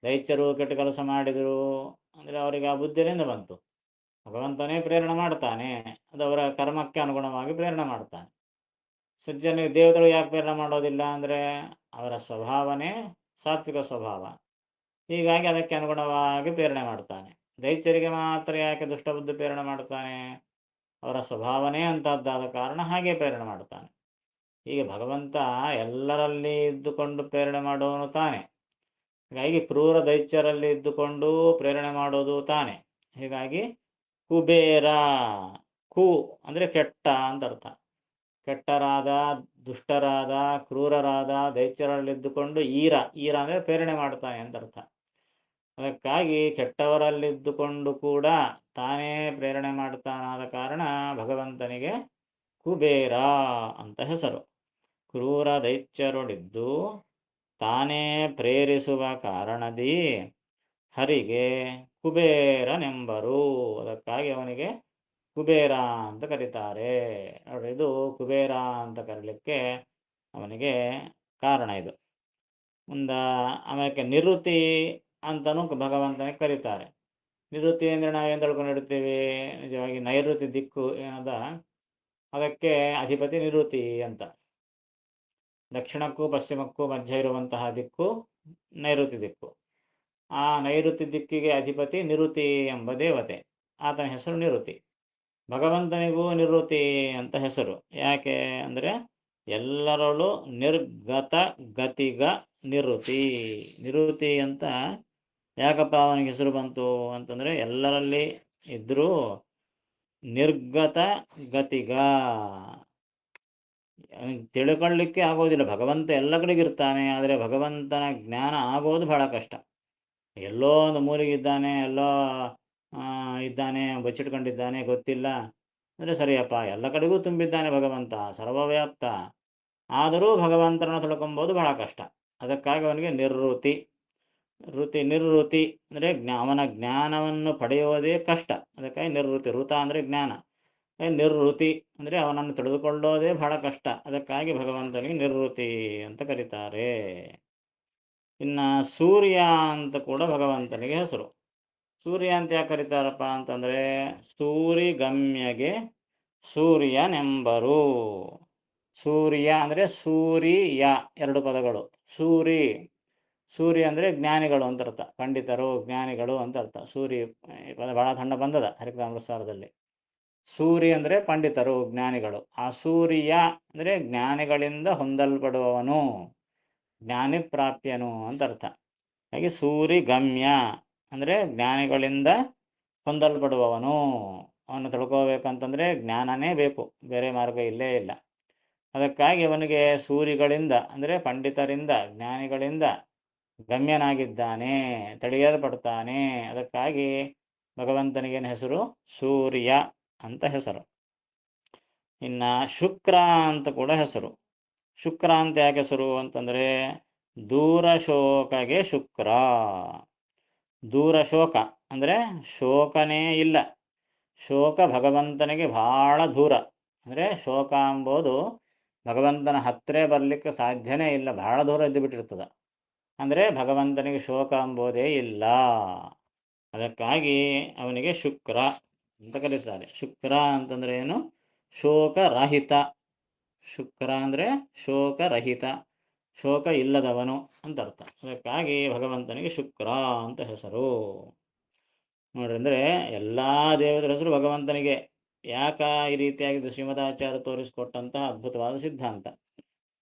ದೈತ್ಯರು ಕೆಟ್ಟ ಕೆಲಸ ಮಾಡಿದರು ಅಂದರೆ ಅವರಿಗೆ ಆ ಬುದ್ಧಿಯಿಂದ ಬಂತು. ಭಗವಂತನೇ ಪ್ರೇರಣೆ ಮಾಡ್ತಾನೆ, ಅದು ಅವರ ಕರ್ಮಕ್ಕೆ ಅನುಗುಣವಾಗಿ ಪ್ರೇರಣೆ ಮಾಡ್ತಾನೆ. ಸಜ್ಜನಿಗೆ ದೇವತೆಗಳು ಯಾಕೆ ಪ್ರೇರಣೆ ಮಾಡೋದಿಲ್ಲ ಅಂದರೆ ಅವರ ಸ್ವಭಾವನೇ ಸಾತ್ವಿಕ ಸ್ವಭಾವ. ಹೀಗಾಗಿ ಅದಕ್ಕೆ ಅನುಗುಣವಾಗಿ ಪ್ರೇರಣೆ ಮಾಡ್ತಾನೆ. ದೈತ್ಯರಿಗೆ ಮಾತ್ರ ಯಾಕೆ ದುಷ್ಟಬುದ್ಧಿ ಪ್ರೇರಣೆ ಮಾಡ್ತಾನೆ? ಅವರ ಸ್ವಭಾವನೇ ಅಂತದ್ದಾದ ಕಾರಣ ಹಾಗೆ ಪ್ರೇರಣೆ ಮಾಡ್ತಾನೆ. ಹೀಗೆ ಭಗವಂತ ಎಲ್ಲರಲ್ಲಿ ಇದ್ದುಕೊಂಡು ಪ್ರೇರಣೆ ಮಾಡುವವನು ತಾನೆ. ಹೀಗಾಗಿ ಕ್ರೂರ ದೈತ್ಯರಲ್ಲಿ ಇದ್ದುಕೊಂಡು ಪ್ರೇರಣೆ ಮಾಡೋದು ತಾನೆ. ಹೀಗಾಗಿ ಕುಬೇರ, ಕು ಅಂದರೆ ಕೆಟ್ಟ ಅಂತ ಅರ್ಥ. ಕೆಟ್ಟರಾದ, ದುಷ್ಟರಾದ, ಕ್ರೂರರಾದ ದೈತ್ಯರಲ್ಲಿದ್ದುಕೊಂಡು ಈರ ಅಂದರೆ ಪ್ರೇರಣೆ ಮಾಡ್ತಾನೆ ಅಂತ ಅರ್ಥ. ಅದಕ್ಕಾಗಿ ಕೆಟ್ಟವರಲ್ಲಿದ್ದುಕೊಂಡು ಕೂಡ ತಾನೇ ಪ್ರೇರಣೆ ಮಾಡ್ತಾನಾದ ಕಾರಣ ಭಗವಂತನಿಗೆ ಕುಬೇರ ಅಂತ ಹೆಸರು. ಕ್ರೂರ ದೈತ್ಯರೊಳಿದ್ದು ತಾನೇ ಪ್ರೇರಿಸುವ ಕಾರಣದಿ ಹರಿಗೆ ಕುಬೇರನೆಂಬರು. ಅದಕ್ಕಾಗಿ ಅವನಿಗೆ ಕುಬೇರ ಅಂತ ಕರೀತಾರೆ. ನೋಡಿ, ಇದು ಕುಬೇರ ಅಂತ ಕರೀಲಿಕ್ಕೆ ಅವನಿಗೆ ಕಾರಣ ಇದು. ಆಮೇಲೆ ನಿವೃತ್ತಿ ಅಂತಲೂ ಭಗವಂತನಿಗೆ ಕರೀತಾರೆ. ನಿವೃತ್ತಿ ಅಂದರೆ ನಾವೇನು ತಿಳ್ಕೊಂಡಿರ್ತೀವಿ, ನಿಜವಾಗಿ ನೈಋತ್ಯ ದಿಕ್ಕು ಏನದ ಅದಕ್ಕೆ ಅಧಿಪತಿ ನಿವೃತ್ತಿ ಅಂತ. ದಕ್ಷಿಣಕ್ಕೂ ಪಶ್ಚಿಮಕ್ಕೂ ಮಧ್ಯ ಇರುವಂತಹ ದಿಕ್ಕು ನೈಋತ್ಯ ದಿಕ್ಕು. ಆ ನೈಋತ್ಯ ದಿಕ್ಕಿಗೆ ಅಧಿಪತಿ ನಿವೃತ್ತಿ ಎಂಬ ದೇವತೆ, ಆತನ ಹೆಸರು ನಿವೃತ್ತಿ. ಭಗವಂತನಿಗೂ ನಿವೃತ್ತಿ ಅಂತ ಹೆಸರು. ಯಾಕೆ ಅಂದರೆ ಎಲ್ಲರಲ್ಲೂ ನಿರ್ಗತ ಗತಿಗ ನಿವೃತ್ತಿ. ನಿವೃತ್ತಿ ಅಂತ ಯಾಕಪ್ಪ ಅವನಿಗೆ ಹೆಸರು ಬಂತು ಅಂತಂದರೆ, ಎಲ್ಲರಲ್ಲಿ ಇದ್ದರೂ ನಿರ್ಗತ ಗತಿಗ, ತಿಳ್ಕೊಳ್ಳಿಕ್ಕೆ ಆಗೋದಿಲ್ಲ. ಭಗವಂತ ಎಲ್ಲ ಕಡೆಗಿರ್ತಾನೆ, ಆದರೆ ಭಗವಂತನ ಜ್ಞಾನ ಆಗೋದು ಬಹಳ ಕಷ್ಟ. ಎಲ್ಲೋ ಒಂದು ಮೂಲೆಗಿದ್ದಾನೆ, ಎಲ್ಲೋ ಇದ್ದಾನೆ, ಬಚ್ಚಿಟ್ಕೊಂಡಿದ್ದಾನೆ, ಗೊತ್ತಿಲ್ಲ ಅಂದರೆ ಸರಿಯಪ್ಪ, ಎಲ್ಲ ಕಡೆಗೂ ತುಂಬಿದ್ದಾನೆ ಭಗವಂತ, ಸರ್ವವ್ಯಾಪ್ತ. ಆದರೂ ಭಗವಂತನನ್ನು ತಿಳ್ಕೊಬೋದು ಬಹಳ ಕಷ್ಟ. ಅದಕ್ಕಾಗಿ ಅವನಿಗೆ ನಿವೃತ್ತಿ. ನಿವೃತ್ತಿ ಅಂದರೆ ಅವನ ಜ್ಞಾನವನ್ನು ಪಡೆಯೋದೇ ಕಷ್ಟ. ಅದಕ್ಕಾಗಿ ನಿವೃತ್ತಿ. ಋತ ಅಂದರೆ ಜ್ಞಾನ, ನಿವೃತ್ತಿ ಅಂದರೆ ಅವನನ್ನು ತಿಳಿದುಕೊಳ್ಳೋದೇ ಬಹಳ ಕಷ್ಟ. ಅದಕ್ಕಾಗಿ ಭಗವಂತನಿಗೆ ನಿವೃತ್ತಿ ಅಂತ ಕರೀತಾರೆ. ಇನ್ನು ಸೂರ್ಯ ಅಂತ ಕೂಡ ಭಗವಂತನಿಗೆ ಹೆಸರು. ಸೂರ್ಯ ಅಂತ ಯಾಕೆ ಕರೀತಾರಪ್ಪ ಅಂತಂದರೆ, ಸೂರಿಗಮ್ಯಗೆ ಸೂರ್ಯನೆಂಬರು. ಸೂರ್ಯ ಅಂದರೆ ಸೂರಿಯ, ಎರಡು ಪದಗಳು. ಸೂರ್ಯ ಅಂದರೆ ಜ್ಞಾನಿಗಳು ಅಂತ ಅರ್ಥ, ಪಂಡಿತರು, ಜ್ಞಾನಿಗಳು ಅಂತ ಅರ್ಥ. ಸೂರ್ಯ ಪದ ಬಹಳ ಸಣ್ಣ ಬಂದದ ಹರಿಕಥಾಮೃತಸಾರದಲ್ಲಿ. ಸೂರ್ಯ ಅಂದರೆ ಪಂಡಿತರು, ಜ್ಞಾನಿಗಳು. ಆ ಸೂರ್ಯ ಅಂದರೆ ಜ್ಞಾನಿಗಳಿಂದ ಹೊಂದಲ್ಪಡುವವನು, ಜ್ಞಾನಿ ಪ್ರಾಪ್ಯನು ಅಂತ ಅರ್ಥ. ಹಾಗೆ ಸೂರಿಗಮ್ಯ ಅಂದರೆ ಜ್ಞಾನಿಗಳಿಂದ ಹೊಂದಲ್ಪಡುವವನು. ಅವನು ತಿಳ್ಕೋಬೇಕಂತಂದರೆ ಜ್ಞಾನನೇ ಬೇಕು, ಬೇರೆ ಮಾರ್ಗ ಇಲ್ಲೇ ಇಲ್ಲ. ಅದಕ್ಕಾಗಿ ಅವನಿಗೆ ಸೂರಿಗಳಿಂದ ಅಂದರೆ ಪಂಡಿತರಿಂದ, ಜ್ಞಾನಿಗಳಿಂದ ಗಮ್ಯನಾಗಿದ್ದಾನೆ, ತಿಳಿಯಲ್ಪಡ್ತಾನೆ. ಅದಕ್ಕಾಗಿ ಭಗವಂತನಿಗೇನು ಹೆಸರು? ಸೂರ್ಯ ಅಂತ ಹೆಸರು. ಇನ್ನು ಶುಕ್ರ ಅಂತ ಕೂಡ ಹೆಸರು. ಶುಕ್ರ ಅಂತ ಯಾಕೆ ಹೆಸರು ಅಂತಂದರೆ, ದೂರಶೋಕಗೆ ಶುಕ್ರ. ದೂರಶೋಕ ಅಂದರೆ ಶೋಕನೇ ಇಲ್ಲ. ಶೋಕ ಭಗವಂತನಿಗೆ ಬಹಳ ದೂರ. ಅಂದರೆ ಶೋಕ ಎಂಬುದು ಭಗವಂತನ ಹತ್ತಿರ ಬರಲಿಕ್ಕೆ ಸಾಧ್ಯನೇ ಇಲ್ಲ, ಬಹಳ ದೂರ ಇದ್ದು ಬಿಟ್ಟಿರ್ತದೆ. ಅಂದರೆ ಭಗವಂತನಿಗೆ ಶೋಕ ಎಂಬುದೇ ಇಲ್ಲ. ಅದಕ್ಕಾಗಿ ಅವನಿಗೆ ಶುಕ್ರ ಅಂತ ಕರೀತಾರೆ. ಶುಕ್ರ ಅಂತಂದರೆ ಏನು? ಶೋಕರಹಿತ. ಶುಕ್ರ ಅಂದರೆ ಶೋಕರಹಿತ, ಶೋಕ ಇಲ್ಲದವನು ಅಂತ ಅರ್ಥ. ಅದಕ್ಕಾಗಿ ಭಗವಂತನಿಗೆ ಶುಕ್ರ ಅಂತ ಹೆಸರು. ನೋಡ್ರಿ, ಅಂದರೆ ಎಲ್ಲ ದೇವತರ ಹೆಸರು ಭಗವಂತನಿಗೆ. ಯಾಕ ಈ ರೀತಿಯಾಗಿದ್ದು? ಶ್ರೀಮದಾಚಾರ್ಯ ತೋರಿಸಿಕೊಟ್ಟಂತಹ ಅದ್ಭುತವಾದ ಸಿದ್ಧಾಂತ.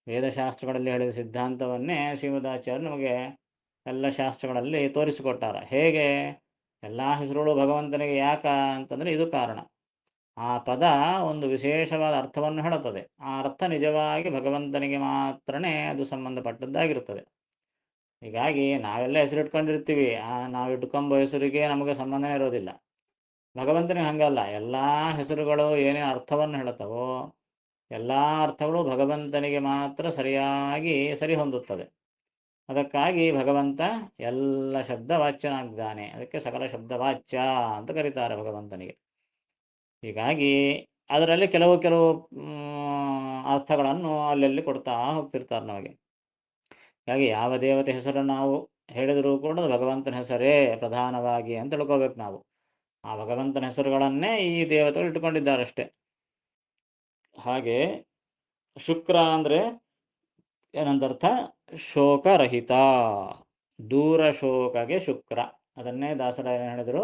ವೇದಶಾಸ್ತ್ರಗಳಲ್ಲಿ ಹೇಳಿದ ಸಿದ್ಧಾಂತವನ್ನೇ ಶ್ರೀಮದಾಚಾರ್ಯ ನಮಗೆ ಎಲ್ಲ ಶಾಸ್ತ್ರಗಳಲ್ಲಿ ತೋರಿಸಿಕೊಟ್ಟಾರ. ಹೇಗೆ ಎಲ್ಲ ಹೆಸರುಗಳು ಭಗವಂತನಿಗೆ ಯಾಕ ಅಂತಂದರೆ ಇದು ಕಾರಣ. ಆ ಪದ ಒಂದು ವಿಶೇಷವಾದ ಅರ್ಥವನ್ನು ಹೇಳುತ್ತದೆ. ಆ ಅರ್ಥ ನಿಜವಾಗಿ ಭಗವಂತನಿಗೆ ಮಾತ್ರನೇ ಅದು ಸಂಬಂಧಪಟ್ಟದ್ದಾಗಿರುತ್ತದೆ. ಹೀಗಾಗಿ ನಾವೆಲ್ಲ ಹೆಸರಿಟ್ಕೊಂಡಿರ್ತೀವಿ, ನಾವು ಇಟ್ಕೊಂಬ ಹೆಸರಿಗೆ ನಮಗೆ ಸಂಬಂಧನೇ ಇರೋದಿಲ್ಲ. ಭಗವಂತನಿಗೆ ಹಂಗಲ್ಲ. ಎಲ್ಲ ಹೆಸರುಗಳು ಏನೇನು ಅರ್ಥವನ್ನು ಹೇಳುತ್ತವೋ ಎಲ್ಲ ಅರ್ಥಗಳು ಭಗವಂತನಿಗೆ ಮಾತ್ರ ಸರಿಯಾಗಿ ಸರಿ ಹೊಂದುತ್ತದೆ. ಅದಕ್ಕಾಗಿ ಭಗವಂತ ಎಲ್ಲ ಶಬ್ದವಾಚ್ಯನಾಗಿದ್ದಾನೆ. ಅದಕ್ಕೆ ಸಕಲ ಶಬ್ದವಾಚ್ಯ ಅಂತ ಕರೀತಾರೆ ಭಗವಂತನಿಗೆ. ಹೀಗಾಗಿ ಅದರಲ್ಲಿ ಕೆಲವು ಅರ್ಥಗಳನ್ನು ಅಲ್ಲಲ್ಲಿ ಕೊಡ್ತಾ ಹೋಗ್ತಿರ್ತಾರೆ ನಮಗೆ. ಹೀಗಾಗಿ ಯಾವ ದೇವತೆ ಹೆಸರನ್ನು ನಾವು ಹೇಳಿದರೂ ಕೂಡ ಭಗವಂತನ ಹೆಸರೇ ಪ್ರಧಾನವಾಗಿ ಅಂತ ತಿಳ್ಕೋಬೇಕು ನಾವು. ಆ ಭಗವಂತನ ಹೆಸರುಗಳನ್ನೇ ಈ ದೇವತೆಗಳು ಇಟ್ಟುಕೊಂಡಿದ್ದಾರಷ್ಟೆ. ಹಾಗೆ ಶುಕ್ರ ಅಂದರೆ ಏನಂತರ್ಥ? ಶೋಕರಹಿತ. ದೂರ ಶೋಕಗೆ ಶುಕ್ರ. ಅದನ್ನೇ ದಾಸರ ಏನು ಹೇಳಿದರು?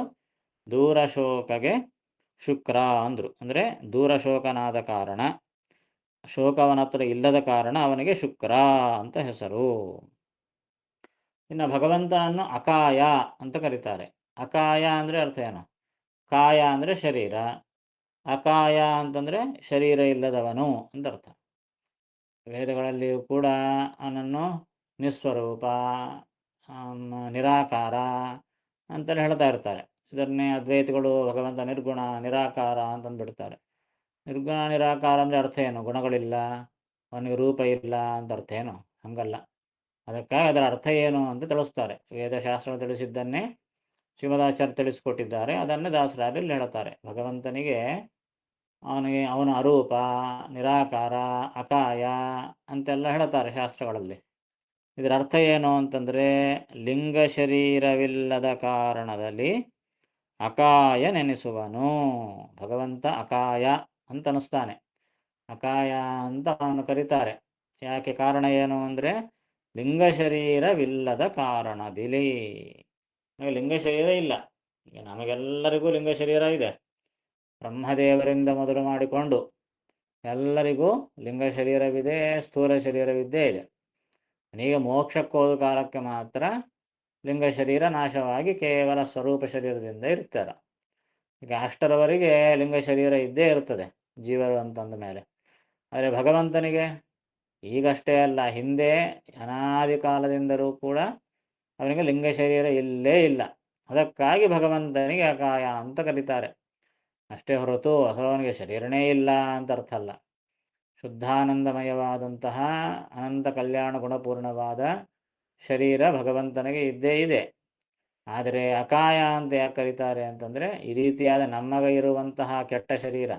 ದೂರ ಶೋಕಗೆ ಶುಕ್ರ ಅಂದರು. ಅಂದರೆ ದೂರ ಶೋಕನಾದ ಕಾರಣ ಶೋಕವನತ್ರ ಇಲ್ಲದ ಕಾರಣ ಅವನಿಗೆ ಶುಕ್ರ ಅಂತ ಹೆಸರು. ಇನ್ನು ಭಗವಂತನನ್ನು ಅಕಾಯ ಅಂತ ಕರೀತಾರೆ. ಅಕಾಯ ಅಂದರೆ ಅರ್ಥ ಏನು? ಕಾಯ ಅಂದರೆ ಶರೀರ, ಅಕಾಯ ಅಂತಂದರೆ ಶರೀರ ಇಲ್ಲದವನು ಅಂತ ಅರ್ಥ. ವೇದಗಳಲ್ಲಿಯೂ ಕೂಡ ಅವನನ್ನು ನಿಸ್ವರೂಪ, ನಿರಾಕಾರ ಅಂತಲೇ ಹೇಳ್ತಾ ಇರ್ತಾರೆ. ಇದನ್ನೇ ಅದ್ವೈತಿಗಳು ಭಗವಂತ ನಿರ್ಗುಣ ನಿರಾಕಾರ ಅಂತಂದ್ಬಿಡ್ತಾರೆ. ನಿರ್ಗುಣ ನಿರಾಕಾರ ಅಂದರೆ ಅರ್ಥ ಏನು? ಗುಣಗಳಿಲ್ಲ, ಅವನಿಗೆ ರೂಪ ಇಲ್ಲ ಅಂತ ಅರ್ಥ ಏನು? ಹಂಗಲ್ಲ. ಅದಕ್ಕಾಗಿ ಅದರ ಅರ್ಥ ಏನು ಅಂತ ತಿಳಿಸ್ತಾರೆ. ವೇದಶಾಸ್ತ್ರ ತಿಳಿಸಿದ್ದನ್ನೇ ಶ್ರೀಮದಾಚಾರ್ಯ ತಿಳಿಸಿಕೊಟ್ಟಿದ್ದಾರೆ. ಅದನ್ನೇ ದಾಸರಾಯರಲ್ಲಿ ಹೇಳ್ತಾರೆ. ಭಗವಂತನಿಗೆ ಅವನ ಅರೂಪ, ನಿರಾಕಾರ, ಅಕಾಯ ಅಂತೆಲ್ಲ ಹೇಳ್ತಾರೆ ಶಾಸ್ತ್ರಗಳಲ್ಲಿ. ಇದರ ಅರ್ಥ ಏನು ಅಂತಂದರೆ, ಲಿಂಗ ಶರೀರವಿಲ್ಲದ ಕಾರಣದಲ್ಲಿ ಅಕಾಯ ನೆನೆಸುವನು. ಭಗವಂತ ಅಕಾಯ ಅಂತ ಅನಿಸ್ತಾನೆ. ಅಕಾಯ ಅಂತ ಅವನು ಕರೀತಾರೆ. ಯಾಕೆ? ಕಾರಣ ಏನು ಅಂದರೆ, ಲಿಂಗ ಶರೀರವಿಲ್ಲದ ಕಾರಣದಿಲಿ. ಲಿಂಗ ಶರೀರ ಇಲ್ಲ. ಈಗ ನಮಗೆಲ್ಲರಿಗೂ ಲಿಂಗ ಶರೀರ ಇದೆ. ಬ್ರಹ್ಮದೇವರಿಂದ ಮೊದಲು ಮಾಡಿಕೊಂಡು ಎಲ್ಲರಿಗೂ ಲಿಂಗ ಶರೀರವಿದೆ, ಸ್ಥೂಲ ಶರೀರವಿದ್ದೇ ಇದೆ. ಈಗ ಮೋಕ್ಷಕ್ಕೆ ಹೋದ ಕಾಲಕ್ಕೆ ಮಾತ್ರ ಲಿಂಗ ಶರೀರ ನಾಶವಾಗಿ ಕೇವಲ ಸ್ವರೂಪ ಶರೀರದಿಂದ ಇರ್ತಾರೆ. ಈಗ ಅಷ್ಟರವರೆಗೆ ಲಿಂಗ ಶರೀರ ಇದ್ದೇ ಇರ್ತದೆ ಜೀವರು ಅಂತಂದ ಮೇಲೆ. ಆದರೆ ಭಗವಂತನಿಗೆ ಈಗಷ್ಟೇ ಅಲ್ಲ, ಹಿಂದೆ ಅನಾದಿ ಕಾಲದಿಂದಲೂ ಕೂಡ ಅವನಿಗೆ ಲಿಂಗ ಶರೀರ ಇಲ್ಲೇ ಇಲ್ಲ. ಅದಕ್ಕಾಗಿ ಭಗವಂತನಿಗೆ ಅಕಾಯ ಅಂತ ಕರೀತಾರೆ. ಅಷ್ಟೇ ಹೊರತು ಅಸಲು ಅವನಿಗೆ ಶರೀರನೇ ಇಲ್ಲ ಅಂತ ಅರ್ಥ ಅಲ್ಲ. ಶುದ್ಧಾನಂದಮಯವಾದಂತಹ ಅನಂತ ಕಲ್ಯಾಣ ಗುಣಪೂರ್ಣವಾದ ಶರೀರ ಭಗವಂತನಿಗೆ ಇದ್ದೇ ಇದೆ. ಆದರೆ ಅಕಾಯ ಅಂತ ಯಾಕೆ ಕರೀತಾರೆ ಅಂತಂದರೆ, ಈ ರೀತಿಯಾದ ನಮಗೆ ಇರುವಂತಹ ಕೆಟ್ಟ ಶರೀರ,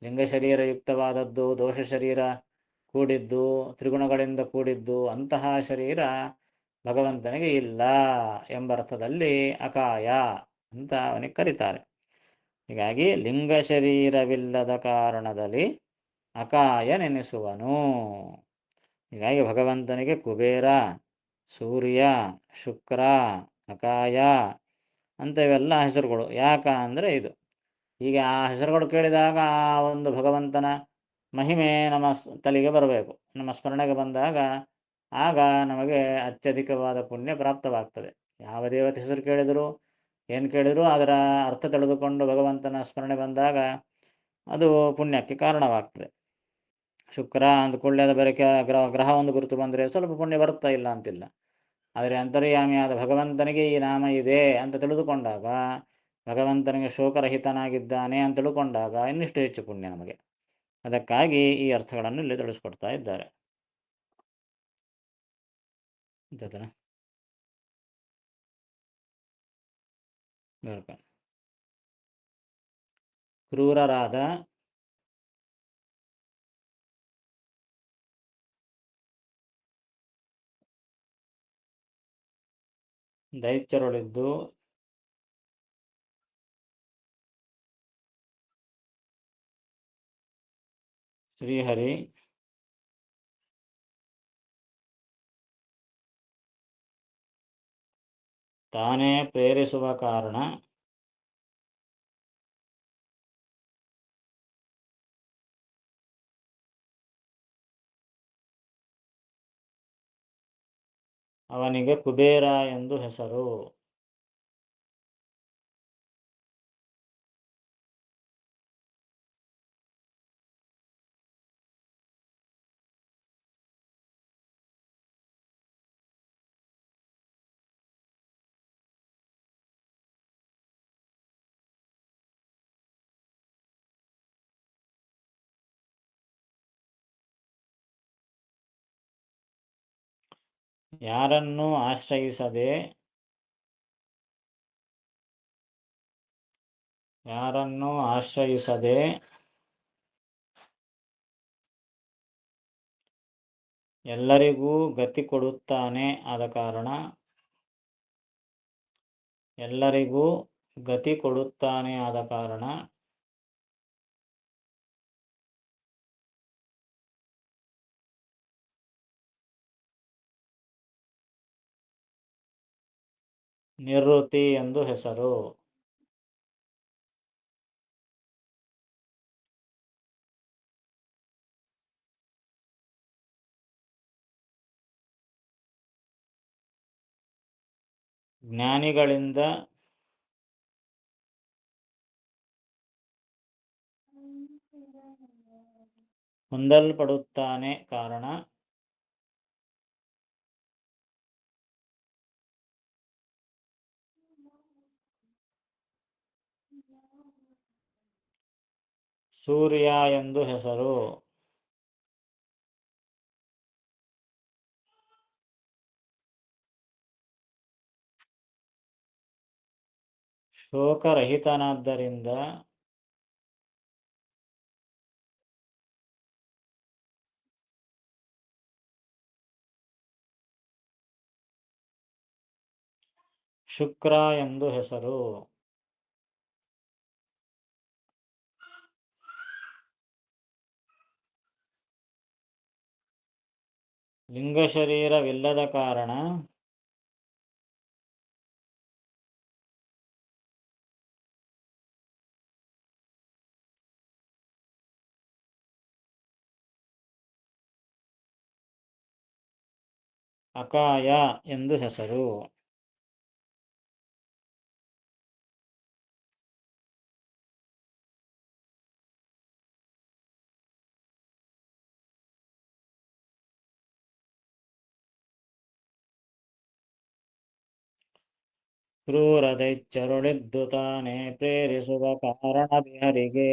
ಲಿಂಗ ಶರೀರಯುಕ್ತವಾದದ್ದು, ದೋಷ ಶರೀರ ಕೂಡಿದ್ದು, ತ್ರಿಗುಣಗಳಿಂದ ಕೂಡಿದ್ದು, ಅಂತಹ ಶರೀರ ಭಗವಂತನಿಗೆ ಇಲ್ಲ ಎಂಬರ್ಥದಲ್ಲಿ ಅಕಾಯ ಅಂತ ಅವನಿಗೆ ಕರೀತಾರೆ. ಹೀಗಾಗಿ ಲಿಂಗ ಶರೀರವಿಲ್ಲದ ಕಾರಣದಲ್ಲಿ ಅಕಾಯ ನೆನೆಸುವನು. ಹೀಗಾಗಿ ಭಗವಂತನಿಗೆ ಕುಬೇರ, ಸೂರ್ಯ, ಶುಕ್ರ, ಅಕಾಯ ಅಂತ ಇವೆಲ್ಲ ಹೆಸರುಗಳು. ಯಾಕ ಅಂದರೆ ಇದು. ಹೀಗೆ ಆ ಹೆಸರುಗಳು ಕೇಳಿದಾಗ ಆ ಒಂದು ಭಗವಂತನ ಮಹಿಮೆ ನಮ್ಮ ತಲೆಗೆ ಬರಬೇಕು. ನಮ್ಮ ಸ್ಮರಣೆಗೆ ಬಂದಾಗ ಆಗ ನಮಗೆ ಅತ್ಯಧಿಕವಾದ ಪುಣ್ಯ ಪ್ರಾಪ್ತವಾಗ್ತದೆ. ಯಾವ ದೇವತೆ ಹೆಸರು ಕೇಳಿದರೂ, ಏನು ಕೇಳಿದರೂ ಅದರ ಅರ್ಥ ತಿಳಿದುಕೊಂಡು ಭಗವಂತನ ಸ್ಮರಣೆ ಬಂದಾಗ ಅದು ಪುಣ್ಯಕ್ಕೆ ಕಾರಣವಾಗ್ತದೆ. ಶುಕ್ರ ಅಂದ್ಕೊಳ್ಳೆ ಅದು ಬೇರೆ ಗ್ರಹ ಒಂದು ಗುರುತು ಬಂದರೆ ಸ್ವಲ್ಪ ಪುಣ್ಯ ಬರ್ತಾ ಇಲ್ಲ ಅಂತಿಲ್ಲ. ಆದರೆ ಅಂತರ್ಯಾಮಿಯಾದ ಭಗವಂತನಿಗೆ ಈ ನಾಮ ಇದೆ ಅಂತ ತಿಳಿದುಕೊಂಡಾಗ, ಭಗವಂತನಿಗೆ ಶೋಕರಹಿತನಾಗಿದ್ದಾನೆ ಅಂತ ತಿಳ್ಕೊಂಡಾಗ ಇನ್ನಿಷ್ಟು ಹೆಚ್ಚು ಪುಣ್ಯ ನಮಗೆ. ಅದಕ್ಕಾಗಿ ಈ ಅರ್ಥಗಳನ್ನು ಇಲ್ಲಿ ತಿಳಿಸ್ಕೊಡ್ತಾ ಇದ್ದಾರೆ. ಕ್ರೂರರಾದ ದೈತ್ಯರೊಳಿದ್ದು ಶ್ರೀಹರಿ ತಾನೇ ಪ್ರೇರಿಸುವ ಕಾರಣ ಅವನಿಗೆ ಕುಬೇರ ಎಂದು ಹೆಸರು. ಯಾರನ್ನೂ ಆಶ್ರಯಿಸದೆ ಎಲ್ಲರಿಗೂ ಗತಿ ಕೊಡುತ್ತಾನೆ ಆದ ಕಾರಣ ನಿವೃತ್ತಿ ಎಂದು ಹೆಸರು. ಜ್ಞಾನಿಗಳಿಂದ ಹೊಂದಲ್ಪಡುತ್ತಾನೆ. ಕಾರಣ ಸೂರ್ಯ ಎಂದು ಹೆಸರು. ಶೋಕರಹಿತನಾದ್ದರಿಂದ ಶುಕ್ರ ಎಂದು ಹೆಸರು. ಲಿಂಗ ಶರೀರವಿಲ್ಲದ ಕಾರಣ ಅಕಾಯ ಎಂದು ಹೆಸರು. ಕ್ರೂರ ದೈತ್ಯರುಳಿದ್ದು ತಾನೇ ಪ್ರೇರಿಸುವ ಕಾರಣ ಬಿಹರಿಗೆ.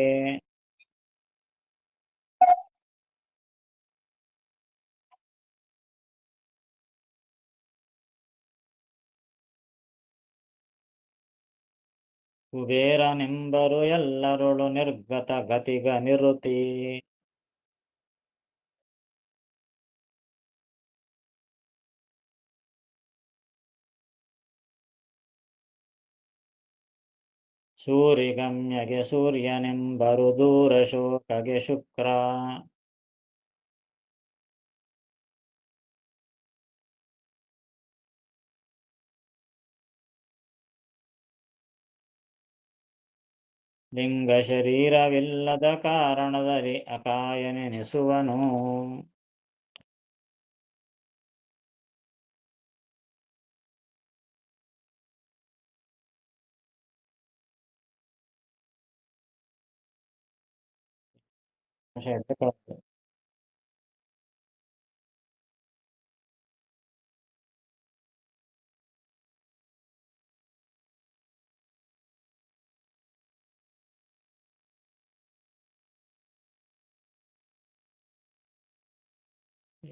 ಕುಬೇರನೆಂಬರು ಎಲ್ಲರುಳು ನಿರ್ಗತ ಗತಿಗ ನಿರುತಿ. ಸೂರಿಗಮ್ಯಗೆ ಸೂರ್ಯನೆಂಬರು ದೂರ ಶೋಕಗೆ ಶುಕ್ರ. ಲಿಂಗ ಶರೀರವಿಲ್ಲದ ಕಾರಣದಲ್ಲಿ ಅಕಾಯನೆನಿಸುವನು.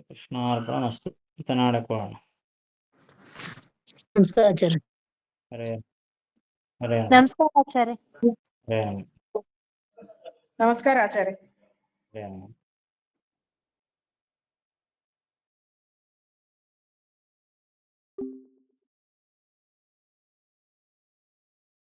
ಕೃಷ್ಣಾರ್ಪಣಮಸ್ತು. ನಾಡಕೋಣ. ನಮಸ್ಕಾರ ಆಚಾರ್ಯ. ಹರೇ ಹರೇ ನಮಸ್ಕಾರ ಆಚಾರ್ಯ. ಹರೇ ನಮಸ್ಕಾರ ಆಚಾರ್ಯ. ಹರೇ